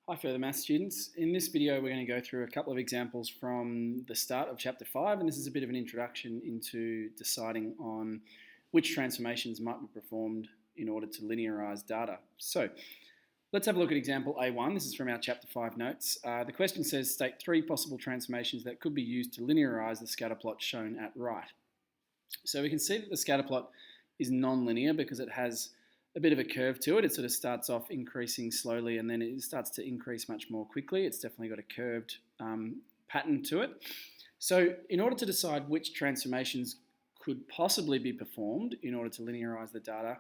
Hi further maths students. In this video we're going to go through a couple of examples from the start of chapter 5, and this is a bit of an introduction into deciding on which transformations might be performed in order to linearise data. So let's have a look at example A1. This is from our chapter 5 notes. The question says state 3 possible transformations that could be used to linearise the scatter plot shown at right. So we can see that the scatter plot is non-linear because it has a bit of a curve to it. It sort of starts off increasing slowly and then it starts to increase much more quickly. It's definitely got a curved pattern to it. So in order to decide which transformations could possibly be performed in order to linearise the data,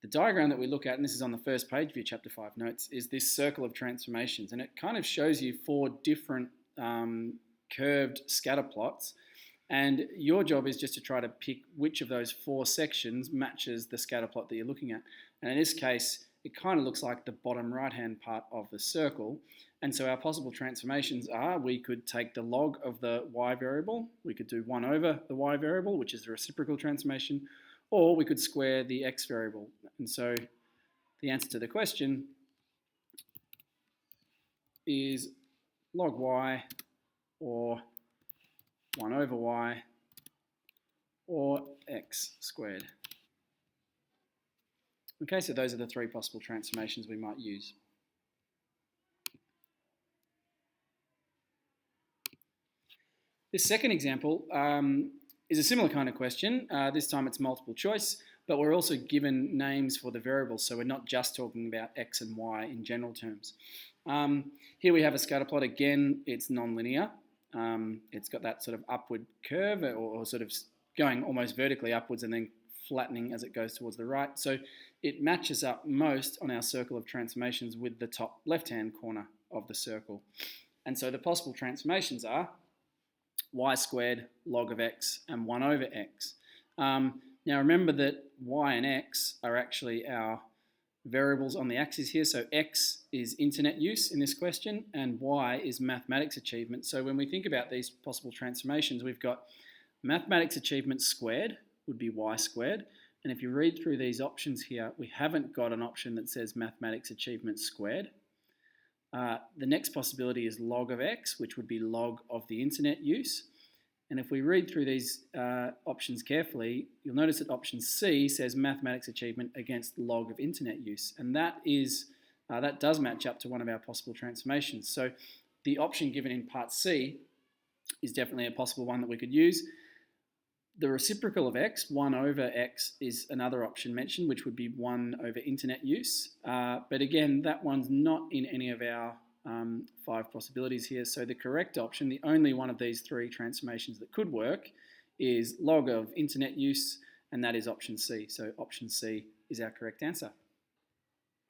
the diagram that we look at, and this is on the first page of your chapter 5 notes, is this circle of transformations, and it kind of shows you 4 different curved scatter plots. And your job is just to try to pick which of those 4 sections matches the scatter plot that you're looking at. And in this case, it kind of looks like the bottom right-hand part of the circle. And so our possible transformations are, we could take the log of the y variable, we could do 1 over the y variable, which is the reciprocal transformation, or we could square the x variable. And so the answer to the question is log y, or 1 over y, or x squared. Okay, so those are the 3 possible transformations we might use. This second example is a similar kind of question. This time it's multiple choice, but we're also given names for the variables, so we're not just talking about x and y in general terms. Here we have a scatter plot. Again, it's non-linear. It's got that sort of upward curve or sort of going almost vertically upwards and then flattening as it goes towards the right. So it matches up most on our circle of transformations with the top left-hand corner of the circle. And so the possible transformations are y squared, log of x, and 1 over x. Now remember that y and x are actually our variables on the axis here. So x is internet use in this question and y is mathematics achievement. So when we think about these possible transformations, we've got mathematics achievement squared would be y squared. And if you read through these options here, we haven't got an option that says mathematics achievement squared. The next possibility is log of x, which would be log of the internet use. And if we read through these options carefully, you'll notice that option C says mathematics achievement against log of internet use. And that does match up to one of our possible transformations. So the option given in part C is definitely a possible one that we could use. The reciprocal of x, 1 over x, is another option mentioned, which would be 1 over internet use. But again, that one's not in any of our 5 possibilities here. So the correct option, the only one of these 3 transformations that could work, is log of internet use, and that is option C. So option C is our correct answer.